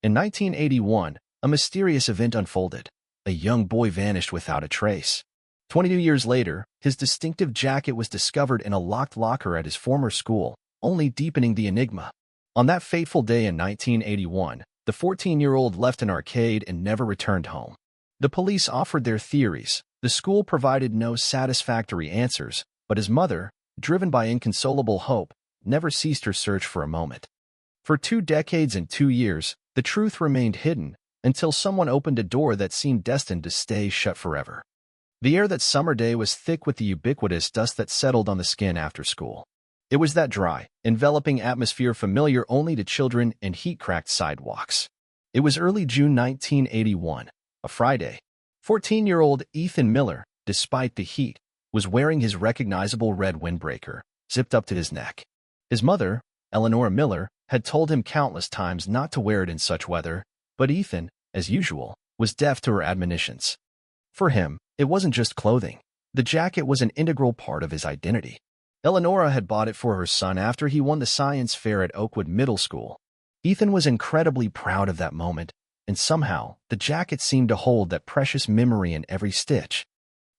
In 1981, a mysterious event unfolded. A young boy vanished without a trace. 22 years later, his distinctive jacket was discovered in a locked locker at his former school, only deepening the enigma. On that fateful day in 1981, the 14-year-old left an arcade and never returned home. The police offered their theories. The school provided no satisfactory answers, but his mother, driven by inconsolable hope, never ceased her search for a moment. For 2 decades and 2 years, the truth remained hidden until someone opened a door that seemed destined to stay shut forever. The air that summer day was thick with the ubiquitous dust that settled on the skin after school. It was that dry, enveloping atmosphere familiar only to children and heat-cracked sidewalks. It was early June 1981, a Friday. 14-year-old Ethan Miller, despite the heat, was wearing his recognizable red windbreaker, zipped up to his neck. His mother, Eleanor Miller, had told him countless times not to wear it in such weather, but Ethan, as usual, was deaf to her admonitions. For him, it wasn't just clothing. The jacket was an integral part of his identity. Eleonora had bought it for her son after he won the science fair at Oakwood Middle School. Ethan was incredibly proud of that moment, and somehow, the jacket seemed to hold that precious memory in every stitch.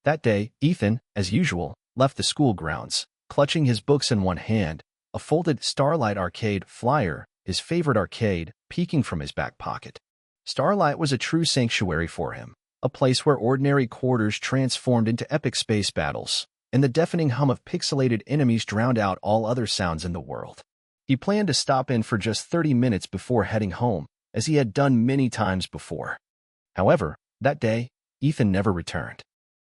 That day, Ethan, as usual, left the school grounds, clutching his books in one hand, a folded Starlight Arcade flyer, his favorite arcade, peeking from his back pocket. Starlight was a true sanctuary for him, a place where ordinary quarters transformed into epic space battles, and the deafening hum of pixelated enemies drowned out all other sounds in the world. He planned to stop in for just 30 minutes before heading home, as he had done many times before. However, that day, Ethan never returned.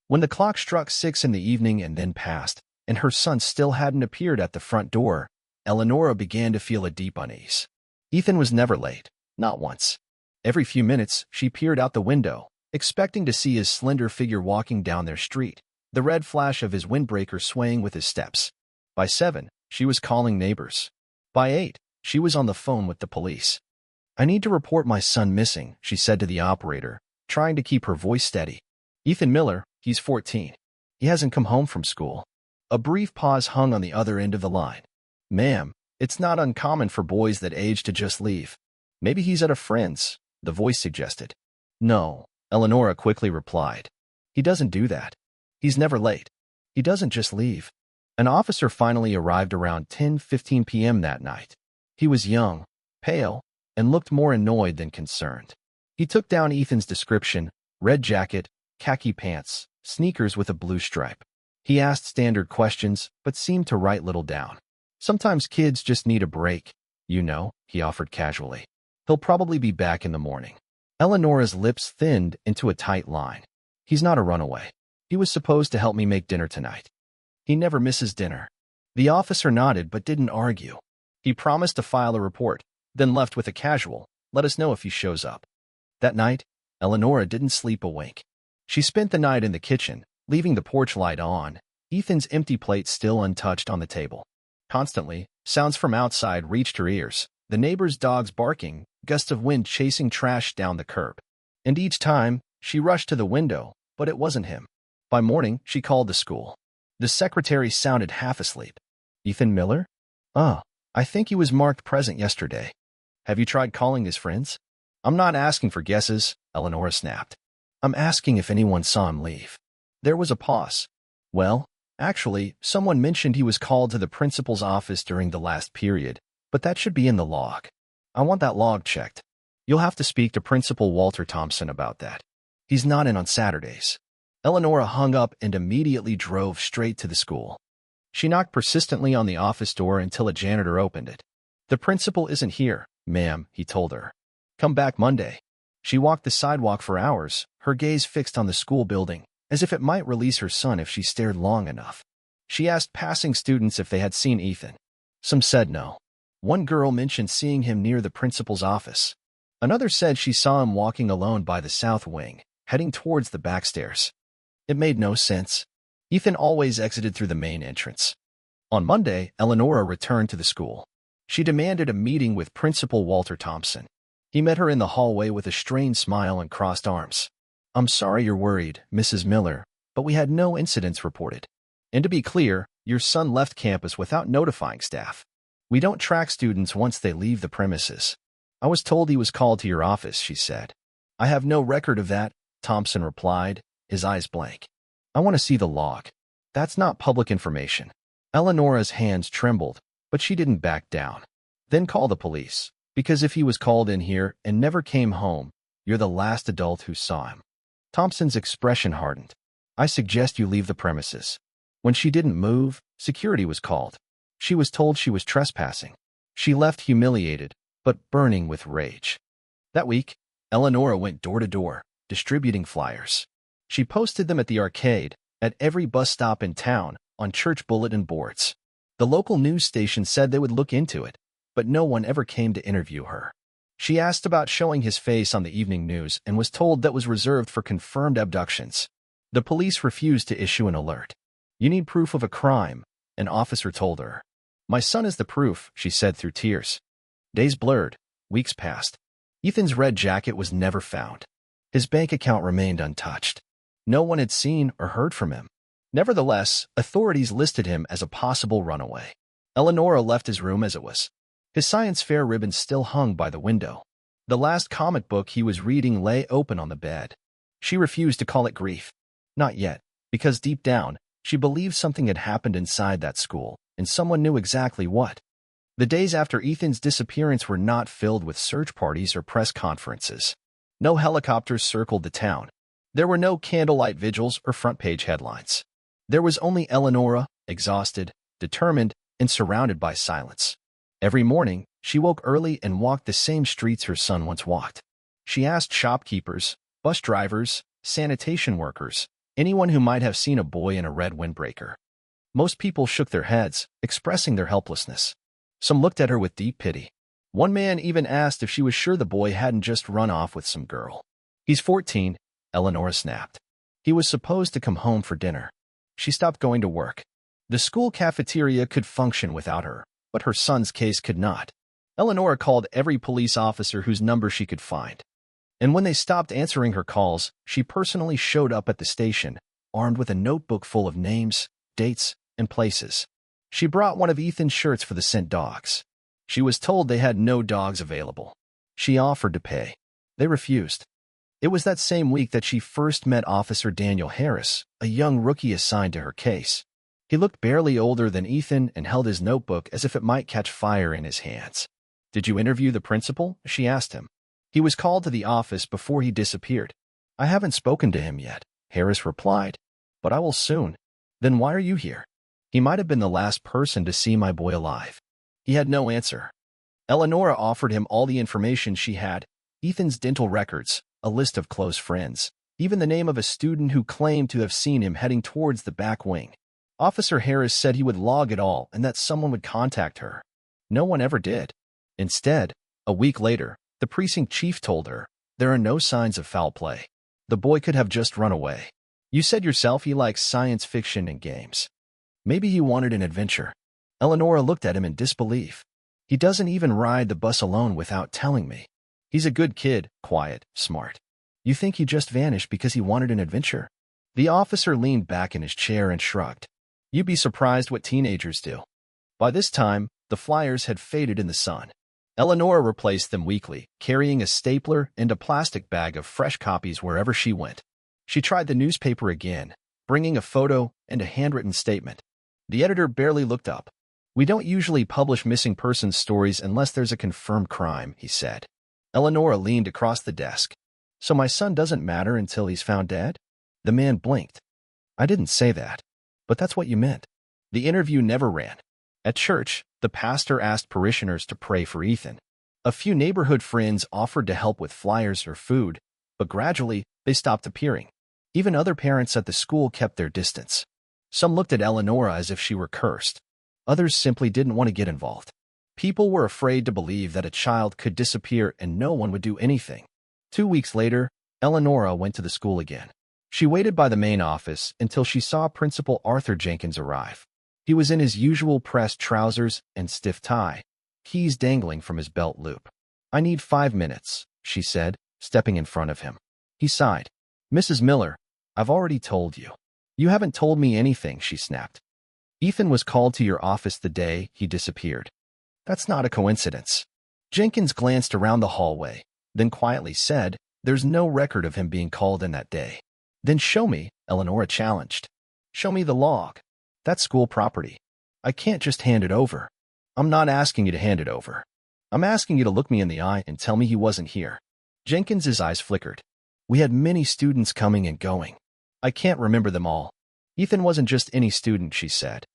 When the clock struck 6 in the evening and then passed, and her son still hadn't appeared at the front door, Eleonora began to feel a deep unease. Ethan was never late, not once. Every few minutes, she peered out the window, expecting to see his slender figure walking down their street, the red flash of his windbreaker swaying with his steps. By 7, she was calling neighbors. By 8, she was on the phone with the police. "I need to report my son missing," she said to the operator, trying to keep her voice steady. "Ethan Miller, he's 14. He hasn't come home from school." A brief pause hung on the other end of the line. "Ma'am, it's not uncommon for boys that age to just leave. Maybe he's at a friend's," the voice suggested. "No," Eleonora quickly replied. "He doesn't do that. He's never late. He doesn't just leave." An officer finally arrived around 10:15 p.m. that night. He was young, pale, and looked more annoyed than concerned. He took down Ethan's description: red jacket, khaki pants, sneakers with a blue stripe. He asked standard questions, but seemed to write little down. "Sometimes kids just need a break, you know," he offered casually. "He'll probably be back in the morning." Eleonora's lips thinned into a tight line. "He's not a runaway. He was supposed to help me make dinner tonight. He never misses dinner." The officer nodded but didn't argue. He promised to file a report, then left with a casual, "Let us know if he shows up." That night, Eleonora didn't sleep a wink. She spent the night in the kitchen, leaving the porch light on, Ethan's empty plate still untouched on the table. Constantly, sounds from outside reached her ears, the neighbor's dogs barking, gusts of wind chasing trash down the curb. And each time, she rushed to the window, but it wasn't him. By morning, she called the school. The secretary sounded half asleep. "Ethan Miller? Oh, I think he was marked present yesterday. Have you tried calling his friends?" "I'm not asking for guesses," Eleonora snapped. "I'm asking if anyone saw him leave." There was a pause. "Well, actually, someone mentioned he was called to the principal's office during the last period, but that should be in the log. I want that log checked. You'll have to speak to Principal Walter Thompson about that. He's not in on Saturdays." Eleonora hung up and immediately drove straight to the school. She knocked persistently on the office door until a janitor opened it. "The principal isn't here, ma'am," he told her. "Come back Monday." She walked the sidewalk for hours, her gaze fixed on the school building, as if it might release her son if she stared long enough. She asked passing students if they had seen Ethan. Some said no. One girl mentioned seeing him near the principal's office. Another said she saw him walking alone by the south wing, heading towards the backstairs. It made no sense. Ethan always exited through the main entrance. On Monday, Eleonora returned to the school. She demanded a meeting with Principal Walter Thompson. He met her in the hallway with a strained smile and crossed arms. "I'm sorry you're worried, Mrs. Miller, but we had no incidents reported. And to be clear, your son left campus without notifying staff. We don't track students once they leave the premises." I was told he was called to your office, she said. I have no record of that, Thompson replied, his eyes blank. I want to see the log. That's not public information. Eleonora's hands trembled, but she didn't back down. Then call the police, because if he was called in here and never came home, you're the last adult who saw him. Thompson's expression hardened. I suggest you leave the premises. When she didn't move, security was called. She was told she was trespassing. She left humiliated, but burning with rage. That week, Eleonora went door to door, distributing flyers. She posted them at the arcade, at every bus stop in town, on church bulletin boards. The local news station said they would look into it, but no one ever came to interview her. She asked about showing his face on the evening news and was told that was reserved for confirmed abductions. The police refused to issue an alert. You need proof of a crime, an officer told her. My son is the proof, she said through tears. Days blurred, weeks passed. Ethan's red jacket was never found. His bank account remained untouched. No one had seen or heard from him. Nevertheless, authorities listed him as a possible runaway. Eleonora left his room as it was. His science fair ribbon still hung by the window. The last comic book he was reading lay open on the bed. She refused to call it grief. Not yet, because deep down, she believed something had happened inside that school, and someone knew exactly what. The days after Ethan's disappearance were not filled with search parties or press conferences. No helicopters circled the town. There were no candlelight vigils or front-page headlines. There was only Eleonora, exhausted, determined, and surrounded by silence. Every morning, she woke early and walked the same streets her son once walked. She asked shopkeepers, bus drivers, sanitation workers, anyone who might have seen a boy in a red windbreaker. Most people shook their heads, expressing their helplessness. Some looked at her with deep pity. One man even asked if she was sure the boy hadn't just run off with some girl. He's 14, Eleonora snapped. He was supposed to come home for dinner. She stopped going to work. The school cafeteria could function without her, but her son's case could not. Eleonora called every police officer whose number she could find. And when they stopped answering her calls, she personally showed up at the station, armed with a notebook full of names, dates, and places. She brought one of Ethan's shirts for the scent dogs. She was told they had no dogs available. She offered to pay. They refused. It was that same week that she first met Officer Daniel Harris, a young rookie assigned to her case. He looked barely older than Ethan and held his notebook as if it might catch fire in his hands. Did you interview the principal? She asked him. He was called to the office before he disappeared. I haven't spoken to him yet, Harris replied. But I will soon. Then why are you here? He might have been the last person to see my boy alive. He had no answer. Eleonora offered him all the information she had, Ethan's dental records, a list of close friends, even the name of a student who claimed to have seen him heading towards the back wing. Officer Harris said he would log it all and that someone would contact her. No one ever did. Instead, a week later, the precinct chief told her, there are no signs of foul play. The boy could have just run away. You said yourself he likes science fiction and games. Maybe he wanted an adventure. Eleonora looked at him in disbelief. He doesn't even ride the bus alone without telling me. He's a good kid, quiet, smart. You think he just vanished because he wanted an adventure? The officer leaned back in his chair and shrugged. You'd be surprised what teenagers do. By this time, the flyers had faded in the sun. Eleonora replaced them weekly, carrying a stapler and a plastic bag of fresh copies wherever she went. She tried the newspaper again, bringing a photo and a handwritten statement. The editor barely looked up. We don't usually publish missing persons stories unless there's a confirmed crime, he said. Eleonora leaned across the desk. So my son doesn't matter until he's found dead? The man blinked. I didn't say that. But that's what you meant. The interview never ran. At church, the pastor asked parishioners to pray for Ethan. A few neighborhood friends offered to help with flyers or food, but gradually, they stopped appearing. Even other parents at the school kept their distance. Some looked at Eleonora as if she were cursed. Others simply didn't want to get involved. People were afraid to believe that a child could disappear and no one would do anything. 2 weeks later, Eleonora went to the school again. She waited by the main office until she saw Principal Arthur Jenkins arrive. He was in his usual pressed trousers and stiff tie, keys dangling from his belt loop. I need 5 minutes, she said, stepping in front of him. He sighed. Mrs. Miller, I've already told you. You haven't told me anything, she snapped. Ethan was called to your office the day he disappeared. That's not a coincidence. Jenkins glanced around the hallway, then quietly said, "There's no record of him being called in that day." "Then show me," Eleonora challenged. "Show me the log. That's school property. I can't just hand it over." "I'm not asking you to hand it over. I'm asking you to look me in the eye and tell me he wasn't here." Jenkins's eyes flickered. "We had many students coming and going. I can't remember them all." "Ethan wasn't just any student," she said.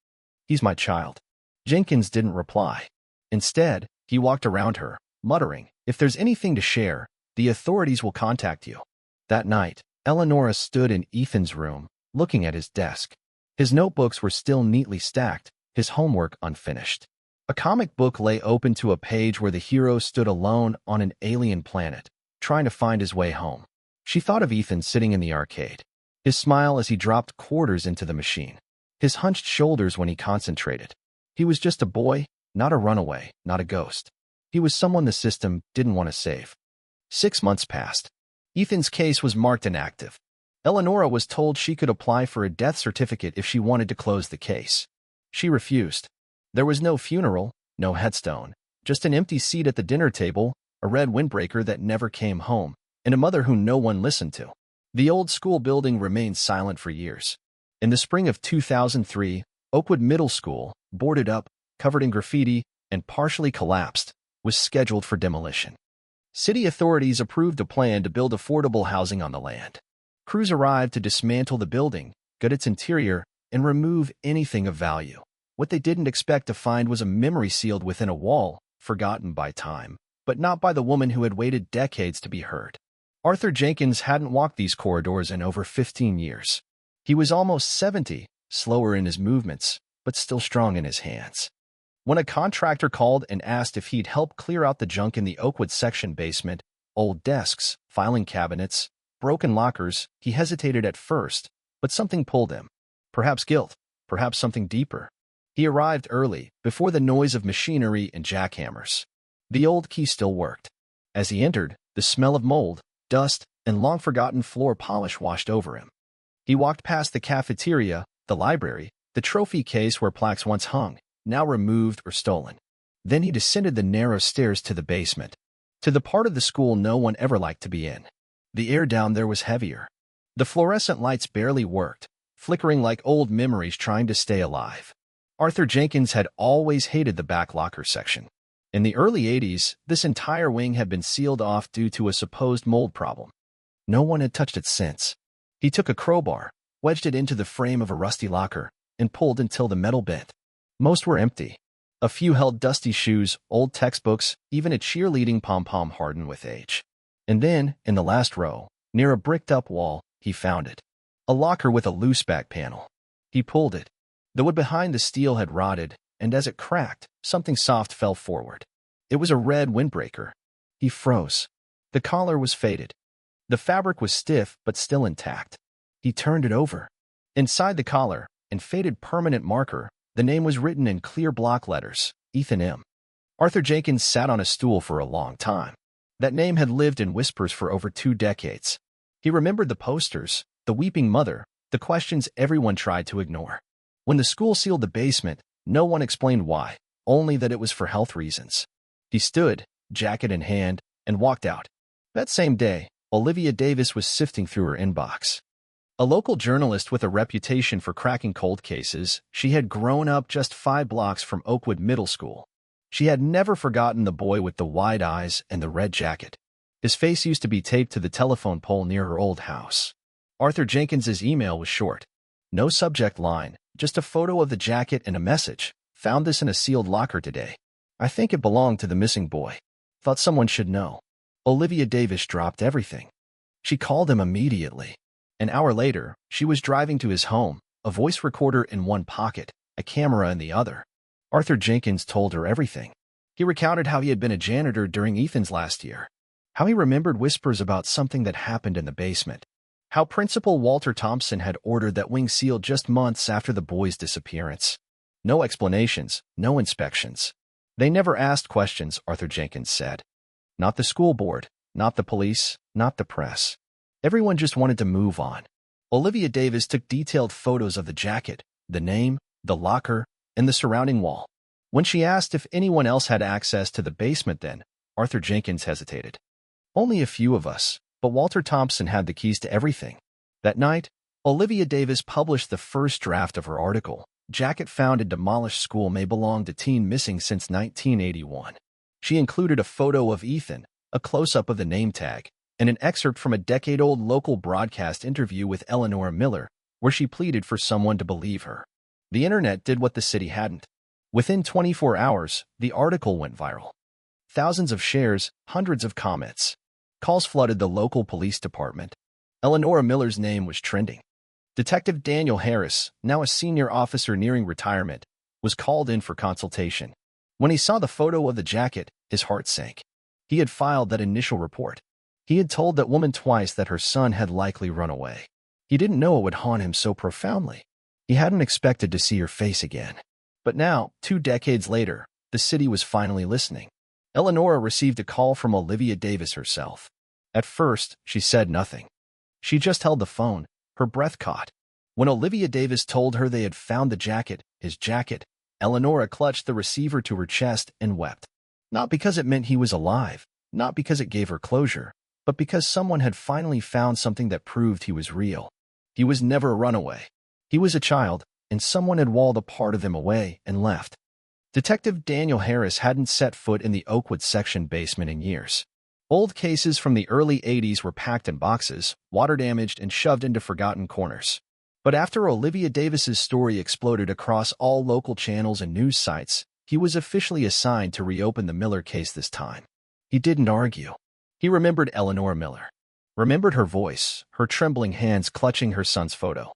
"He's my child." Jenkins didn't reply. Instead, he walked around her, muttering, "If there's anything to share, the authorities will contact you." That night, Eleonora stood in Ethan's room, looking at his desk. His notebooks were still neatly stacked, his homework unfinished. A comic book lay open to a page where the hero stood alone on an alien planet, trying to find his way home. She thought of Ethan sitting in the arcade, his smile as he dropped quarters into the machine, his hunched shoulders when he concentrated. He was just a boy, not a runaway, not a ghost. He was someone the system didn't want to save. 6 months passed. Ethan's case was marked inactive. Eleonora was told she could apply for a death certificate if she wanted to close the case. She refused. There was no funeral, no headstone, just an empty seat at the dinner table, a red windbreaker that never came home, and a mother who no one listened to. The old school building remained silent for years. In the spring of 2003, Oakwood Middle School, boarded up, covered in graffiti, and partially collapsed, was scheduled for demolition. City authorities approved a plan to build affordable housing on the land. Crews arrived to dismantle the building, gut its interior, and remove anything of value. What they didn't expect to find was a memory sealed within a wall, forgotten by time, but not by the woman who had waited decades to be heard. Arthur Jenkins hadn't walked these corridors in over 15 years. He was almost 70, slower in his movements, but still strong in his hands. When a contractor called and asked if he'd help clear out the junk in the Oakwood section basement, old desks, filing cabinets, broken lockers, he hesitated at first, but something pulled him. Perhaps guilt, perhaps something deeper. He arrived early, before the noise of machinery and jackhammers. The old key still worked. As he entered, the smell of mold, dust, and long-forgotten floor polish washed over him. He walked past the cafeteria, the library, the trophy case where plaques once hung, now removed or stolen. Then he descended the narrow stairs to the basement, to the part of the school no one ever liked to be in. The air down there was heavier. The fluorescent lights barely worked, flickering like old memories trying to stay alive. Arthur Jenkins had always hated the back locker section. In the early 80s, this entire wing had been sealed off due to a supposed mold problem. No one had touched it since. He took a crowbar, wedged it into the frame of a rusty locker, and pulled until the metal bent. Most were empty. A few held dusty shoes, old textbooks, even a cheerleading pom-pom hardened with age. And then, in the last row, near a bricked-up wall, he found it. A locker with a loose back panel. He pulled it. The wood behind the steel had rotted, and as it cracked, something soft fell forward. It was a red windbreaker. He froze. The collar was faded. The fabric was stiff but still intact. He turned it over. Inside the collar, in faded permanent marker, the name was written in clear block letters, Ethan M. Arthur Jenkins sat on a stool for a long time. That name had lived in whispers for over 2 decades. He remembered the posters, the weeping mother, the questions everyone tried to ignore. When the school sealed the basement, no one explained why, only that it was for health reasons. He stood, jacket in hand, and walked out. That same day, Olivia Davis was sifting through her inbox. A local journalist with a reputation for cracking cold cases, she had grown up just 5 blocks from Oakwood Middle School. She had never forgotten the boy with the wide eyes and the red jacket. His face used to be taped to the telephone pole near her old house. Arthur Jenkins's email was short. No subject line, just a photo of the jacket and a message. Found this in a sealed locker today. I think it belonged to the missing boy. Thought someone should know. Olivia Davis dropped everything. She called him immediately. An hour later, she was driving to his home, a voice recorder in one pocket, a camera in the other. Arthur Jenkins told her everything. He recounted how he had been a janitor during Ethan's last year, how he remembered whispers about something that happened in the basement, how Principal Walter Thompson had ordered that wing sealed just months after the boy's disappearance. No explanations, no inspections. They never asked questions, Arthur Jenkins said. Not the school board, not the police, not the press. Everyone just wanted to move on. Olivia Davis took detailed photos of the jacket, the name, the locker, and the surrounding wall. When she asked if anyone else had access to the basement then, Arthur Jenkins hesitated. Only a few of us, but Walter Thompson had the keys to everything. That night, Olivia Davis published the first draft of her article. Jacket found in demolished school may belong to teen missing since 1981. She included a photo of Ethan, a close-up of the name tag, and an excerpt from a decade-old local broadcast interview with Eleanor Miller, where she pleaded for someone to believe her. The internet did what the city hadn't. Within 24 hours, the article went viral. Thousands of shares, hundreds of comments. Calls flooded the local police department. Eleanor Miller's name was trending. Detective Daniel Harris, now a senior officer nearing retirement, was called in for consultation. When he saw the photo of the jacket, his heart sank. He had filed that initial report. He had told that woman twice that her son had likely run away. He didn't know it would haunt him so profoundly. He hadn't expected to see her face again. But now, 2 decades later, the city was finally listening. Eleanor received a call from Olivia Davis herself. At first, she said nothing. She just held the phone, her breath caught. When Olivia Davis told her they had found the jacket, his jacket, Eleanor clutched the receiver to her chest and wept. Not because it meant he was alive, not because it gave her closure, but because someone had finally found something that proved he was real. He was never a runaway. He was a child, and someone had walled a part of him away and left. Detective Daniel Harris hadn't set foot in the Oakwood section basement in years. Old cases from the early 80s were packed in boxes, water-damaged, and shoved into forgotten corners. But after Olivia Davis's story exploded across all local channels and news sites, he was officially assigned to reopen the Miller case this time. He didn't argue. He remembered Eleanor Miller. Remembered her voice, her trembling hands clutching her son's photo.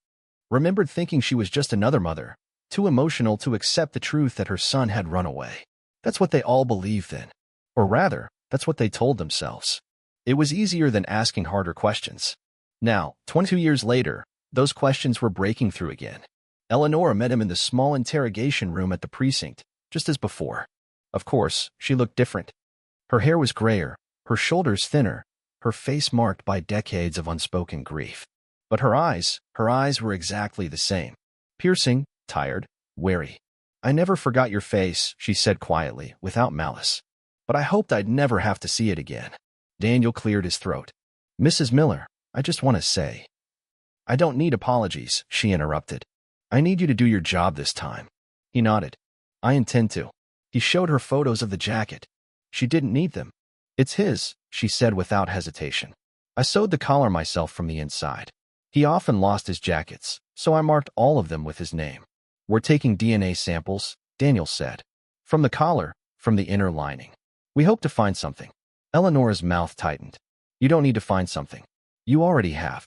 Remembered thinking she was just another mother, too emotional to accept the truth that her son had run away. That's what they all believed then. Or rather, that's what they told themselves. It was easier than asking harder questions. Now, 22 years later, those questions were breaking through again. Eleanor met him in the small interrogation room at the precinct, just as before. Of course, she looked different. Her hair was grayer, her shoulders thinner, her face marked by decades of unspoken grief. But her eyes were exactly the same. Piercing, tired, wary. "I never forgot your face," she said quietly, without malice. "But I hoped I'd never have to see it again." Daniel cleared his throat. "Mrs. Miller, I just want to say—" "I don't need apologies," she interrupted. "I need you to do your job this time." He nodded. "I intend to." He showed her photos of the jacket. She didn't need them. "It's his," she said without hesitation. "I sewed the collar myself from the inside. He often lost his jackets, so I marked all of them with his name." "We're taking DNA samples," Daniel said. "From the collar, from the inner lining. We hope to find something." Eleanor's mouth tightened. "You don't need to find something. You already have."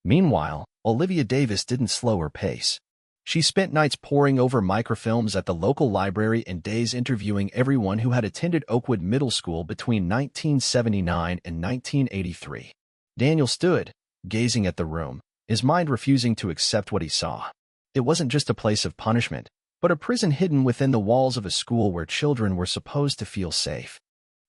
Meanwhile, Olivia Davis didn't slow her pace. She spent nights poring over microfilms at the local library and days interviewing everyone who had attended Oakwood Middle School between 1979 and 1983. Daniel stood, gazing at the room, his mind refusing to accept what he saw. It wasn't just a place of punishment, but a prison hidden within the walls of a school where children were supposed to feel safe.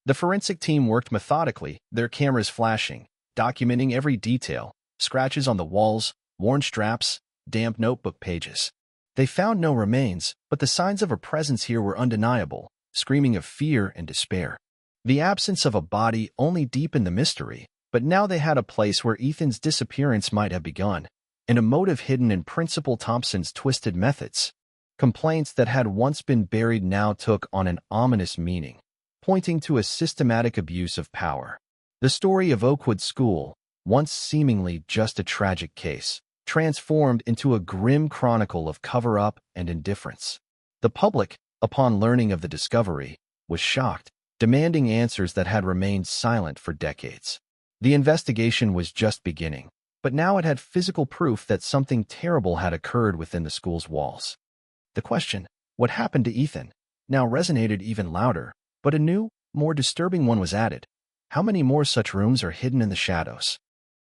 The forensic team worked methodically, their cameras flashing, documenting every detail: scratches on the walls, worn straps, damp notebook pages. They found no remains, but the signs of a presence here were undeniable, screaming of fear and despair. The absence of a body only deepened the mystery, but now they had a place where Ethan's disappearance might have begun, and a motive hidden in Principal Thompson's twisted methods. Complaints that had once been buried now took on an ominous meaning, pointing to a systematic abuse of power. The story of Oakwood School, once seemingly just a tragic case, transformed into a grim chronicle of cover-up and indifference. The public, upon learning of the discovery, was shocked, demanding answers that had remained silent for decades. The investigation was just beginning, but now it had physical proof that something terrible had occurred within the school's walls. The question, what happened to Ethan, now resonated even louder, but a new, more disturbing one was added. How many more such rooms are hidden in the shadows?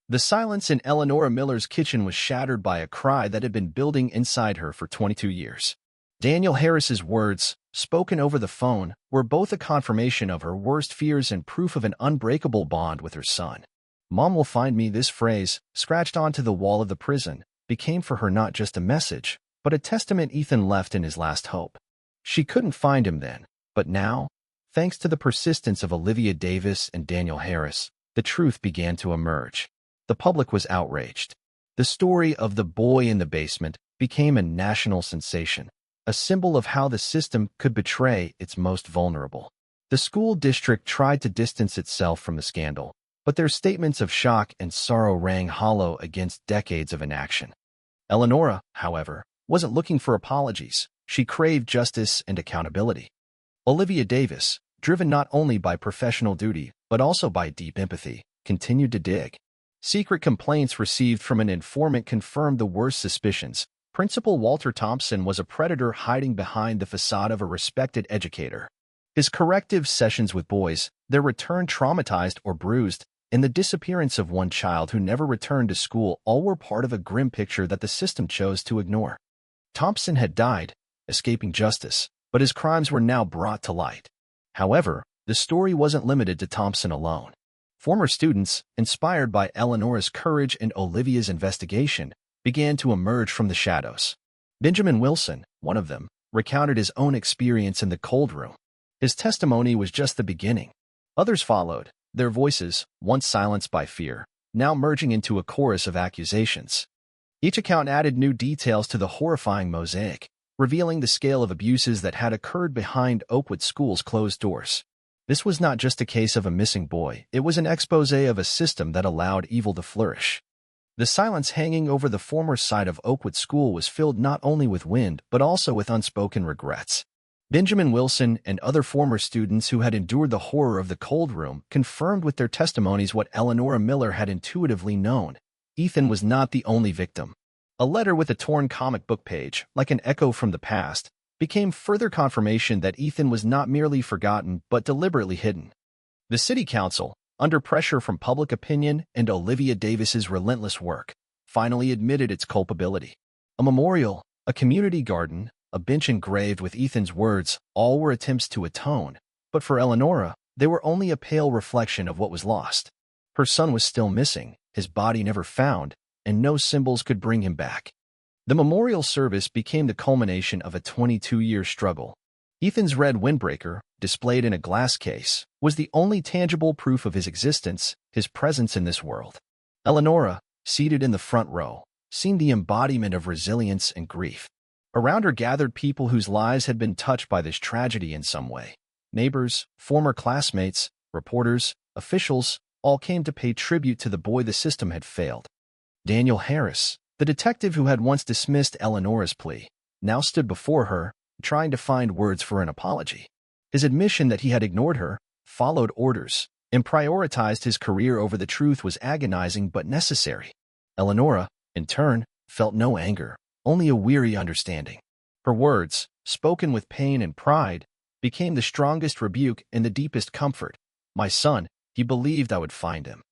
The silence in Eleanor Miller's kitchen was shattered by a cry that had been building inside her for 22 years. Daniel Harris's words, spoken over the phone, were both a confirmation of her worst fears and proof of an unbreakable bond with her son. "Mom will find me." This phrase, scratched onto the wall of the prison, became for her not just a message, but a testament Ethan left in his last hope. She couldn't find him then, but now, Thanks to the persistence of Olivia Davis and Daniel Harris, the truth began to emerge. The public was outraged. The story of the boy in the basement became a national sensation, a symbol of how the system could betray its most vulnerable. The school district tried to distance itself from the scandal, but their statements of shock and sorrow rang hollow against decades of inaction. Eleonora, however, wasn't looking for apologies. She craved justice and accountability. Olivia Davis, driven not only by professional duty but also by deep empathy, continued to dig. Secret complaints received from an informant confirmed the worst suspicions. Principal Walter Thompson was a predator hiding behind the facade of a respected educator. His corrective sessions with boys, their return traumatized or bruised, and the disappearance of one child who never returned to school all were part of a grim picture that the system chose to ignore. Thompson had died, escaping justice, but his crimes were now brought to light. However, the story wasn't limited to Thompson alone. Former students, inspired by Eleonora's courage and Olivia's investigation, began to emerge from the shadows. Benjamin Wilson, one of them, recounted his own experience in the cold room. His testimony was just the beginning. Others followed, their voices, once silenced by fear, now merging into a chorus of accusations. Each account added new details to the horrifying mosaic, revealing the scale of abuses that had occurred behind Oakwood School's closed doors. This was not just a case of a missing boy, it was an exposé of a system that allowed evil to flourish. The silence hanging over the former site of Oakwood School was filled not only with wind but also with unspoken regrets. Benjamin Wilson and other former students who had endured the horror of the cold room confirmed with their testimonies what Eleonora Miller had intuitively known. Ethan was not the only victim. A letter with a torn comic book page, like an echo from the past, became further confirmation that Ethan was not merely forgotten but deliberately hidden. The city council, under pressure from public opinion and Olivia Davis's relentless work, finally admitted its culpability. A memorial, a community garden, a bench engraved with Ethan's words, all were attempts to atone, but for Eleonora, they were only a pale reflection of what was lost. Her son was still missing, his body never found, and no symbols could bring him back. The memorial service became the culmination of a 22-year struggle. Ethan's red windbreaker, displayed in a glass case, was the only tangible proof of his existence, his presence in this world. Eleonora, seated in the front row, seemed the embodiment of resilience and grief. Around her gathered people whose lives had been touched by this tragedy in some way. Neighbors, former classmates, reporters, officials, all came to pay tribute to the boy the system had failed. Daniel Harris, the detective who had once dismissed Eleonora's plea, now stood before her, trying to find words for an apology. His admission that he had ignored her, followed orders, and prioritized his career over the truth was agonizing but necessary. Eleonora, in turn, felt no anger, only a weary understanding. Her words, spoken with pain and pride, became the strongest rebuke and the deepest comfort. My son, he believed I would find him.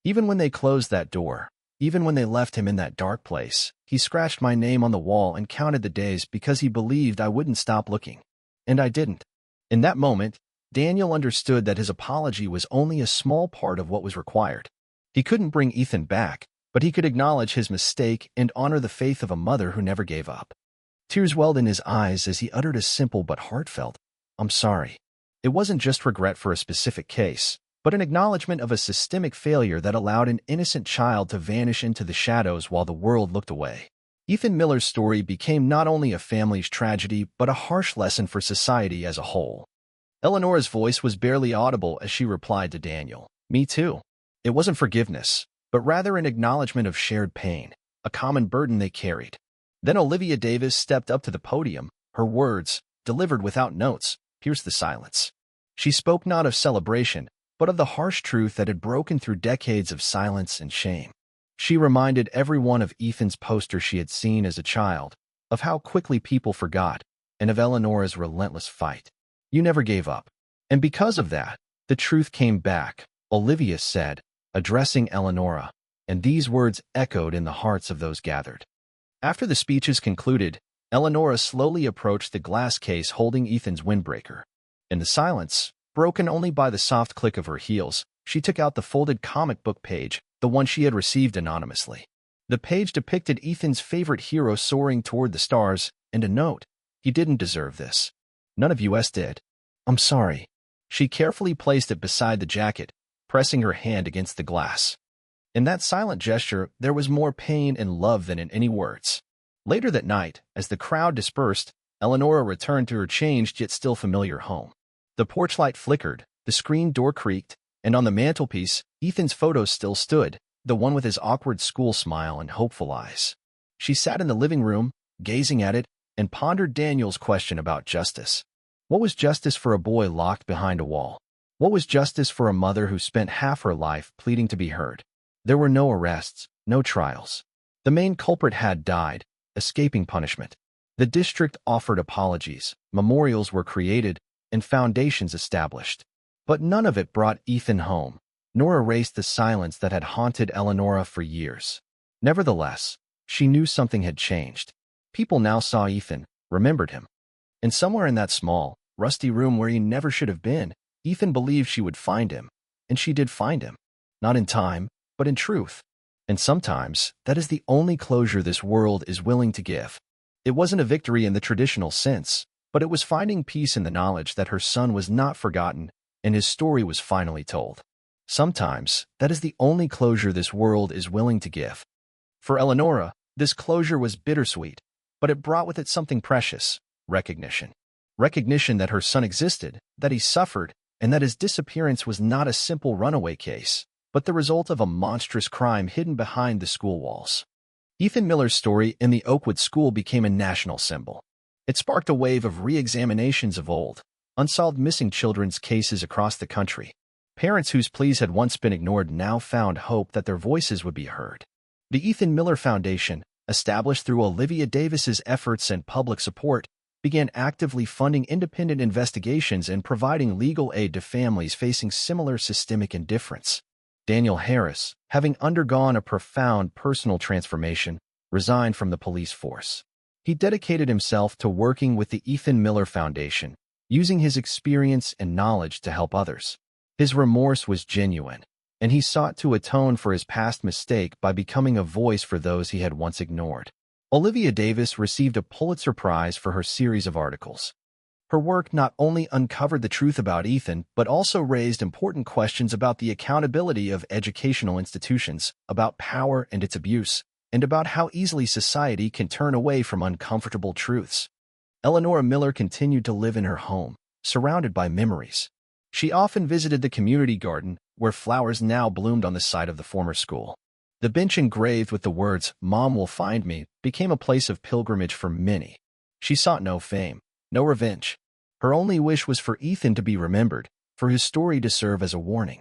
Even when they closed that door, even when they left him in that dark place, he scratched my name on the wall and counted the days because he believed I wouldn't stop looking. And I didn't. In that moment, Daniel understood that his apology was only a small part of what was required. He couldn't bring Ethan back, but he could acknowledge his mistake and honor the faith of a mother who never gave up. Tears welled in his eyes as he uttered a simple but heartfelt, "I'm sorry." It wasn't just regret for a specific case, but an acknowledgement of a systemic failure that allowed an innocent child to vanish into the shadows while the world looked away. Ethan Miller's story became not only a family's tragedy but a harsh lesson for society as a whole. Eleonora's voice was barely audible as she replied to Daniel, "Me too." It wasn't forgiveness, but rather an acknowledgement of shared pain, a common burden they carried. Then Olivia Davis stepped up to the podium. Her words, delivered without notes, pierced the silence. She spoke not of celebration, but of the harsh truth that had broken through decades of silence and shame. She reminded everyone of Ethan's poster she had seen as a child, of how quickly people forgot, and of Eleonora's relentless fight. "You never gave up." And because of that, the truth came back, Olivia said, addressing Eleonora, and these words echoed in the hearts of those gathered. After the speeches concluded, Eleonora slowly approached the glass case holding Ethan's windbreaker. In the silence, broken only by the soft click of her heels, she took out the folded comic book page, the one she had received anonymously. The page depicted Ethan's favorite hero soaring toward the stars, and a note, "He didn't deserve this. None of us did. I'm sorry." She carefully placed it beside the jacket, pressing her hand against the glass. In that silent gesture, there was more pain and love than in any words. Later that night, as the crowd dispersed, Eleonora returned to her changed yet still familiar home. The porch light flickered, the screen door creaked, and on the mantelpiece, Ethan's photo still stood, the one with his awkward school smile and hopeful eyes. She sat in the living room, gazing at it, and pondered Daniel's question about justice. What was justice for a boy locked behind a wall? What was justice for a mother who spent half her life pleading to be heard? There were no arrests, no trials. The main culprit had died, escaping punishment. The district offered apologies, memorials were created, and foundations established. But none of it brought Ethan home, nor erased the silence that had haunted Eleonora for years. Nevertheless, she knew something had changed. People now saw Ethan, remembered him. And somewhere in that small, rusty room where he never should have been, Ethan believed she would find him. And she did find him. Not in time, but in truth. And sometimes, that is the only closure this world is willing to give. It wasn't a victory in the traditional sense, but it was finding peace in the knowledge that her son was not forgotten and his story was finally told. Sometimes, that is the only closure this world is willing to give. For Eleonora, this closure was bittersweet, but it brought with it something precious: recognition. Recognition that her son existed, that he suffered, and that his disappearance was not a simple runaway case, but the result of a monstrous crime hidden behind the school walls. Ethan Miller's story in the Oakwood School became a national symbol. It sparked a wave of re-examinations of old, unsolved missing children's cases across the country. Parents whose pleas had once been ignored now found hope that their voices would be heard. The Ethan Miller Foundation, established through Olivia Davis's efforts and public support, began actively funding independent investigations and providing legal aid to families facing similar systemic indifference. Daniel Harris, having undergone a profound personal transformation, resigned from the police force. He dedicated himself to working with the Ethan Miller Foundation, using his experience and knowledge to help others. His remorse was genuine, and he sought to atone for his past mistake by becoming a voice for those he had once ignored. Olivia Davis received a Pulitzer Prize for her series of articles. Her work not only uncovered the truth about Ethan, but also raised important questions about the accountability of educational institutions, about power and its abuse, and about how easily society can turn away from uncomfortable truths. Eleonora Miller continued to live in her home, surrounded by memories. She often visited the community garden, where flowers now bloomed on the site of the former school. The bench engraved with the words, "Mom will find me," became a place of pilgrimage for many. She sought no fame, no revenge. Her only wish was for Ethan to be remembered, for his story to serve as a warning.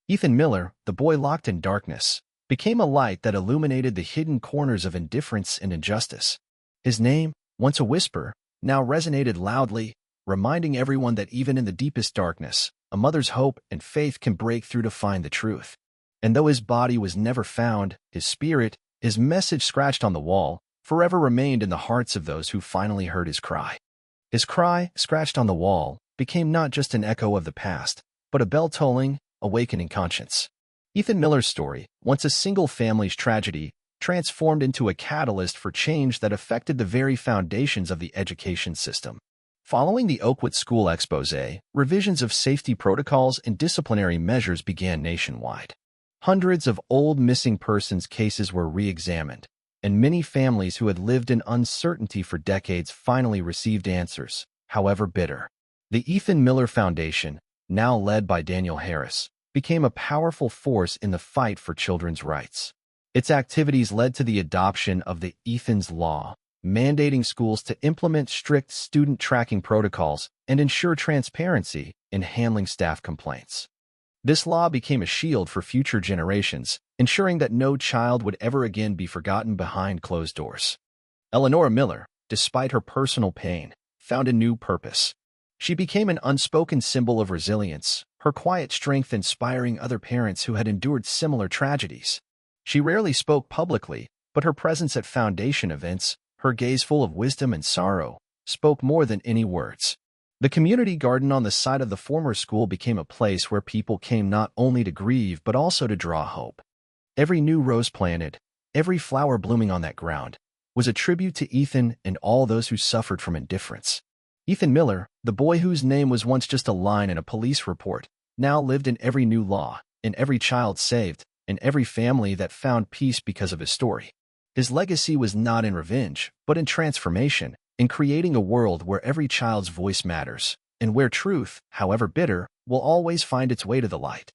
Ethan Miller, the boy locked in darkness, became a light that illuminated the hidden corners of indifference and injustice. His name, once a whisper, now resonated loudly, reminding everyone that even in the deepest darkness, a mother's hope and faith can break through to find the truth. And though his body was never found, his spirit, his message scratched on the wall, forever remained in the hearts of those who finally heard his cry. His cry, scratched on the wall, became not just an echo of the past, but a bell-tolling, awakening conscience. Ethan Miller's story, once a single family's tragedy, transformed into a catalyst for change that affected the very foundations of the education system. Following the Oakwood School expose, revisions of safety protocols and disciplinary measures began nationwide. Hundreds of old missing persons cases were re-examined, and many families who had lived in uncertainty for decades finally received answers, however bitter. The Ethan Miller Foundation, now led by Daniel Harris, became a powerful force in the fight for children's rights. Its activities led to the adoption of the Ethan's Law, mandating schools to implement strict student tracking protocols and ensure transparency in handling staff complaints. This law became a shield for future generations, ensuring that no child would ever again be forgotten behind closed doors. Eleonora Miller, despite her personal pain, found a new purpose. She became an unspoken symbol of resilience, her quiet strength inspiring other parents who had endured similar tragedies. She rarely spoke publicly, but her presence at foundation events, her gaze full of wisdom and sorrow, spoke more than any words. The community garden on the site of the former school became a place where people came not only to grieve but also to draw hope. Every new rose planted, every flower blooming on that ground, was a tribute to Ethan and all those who suffered from indifference. Ethan Miller, the boy whose name was once just a line in a police report, now lived in every new law, in every child saved, in every family that found peace because of his story. His legacy was not in revenge, but in transformation, in creating a world where every child's voice matters, and where truth, however bitter, will always find its way to the light.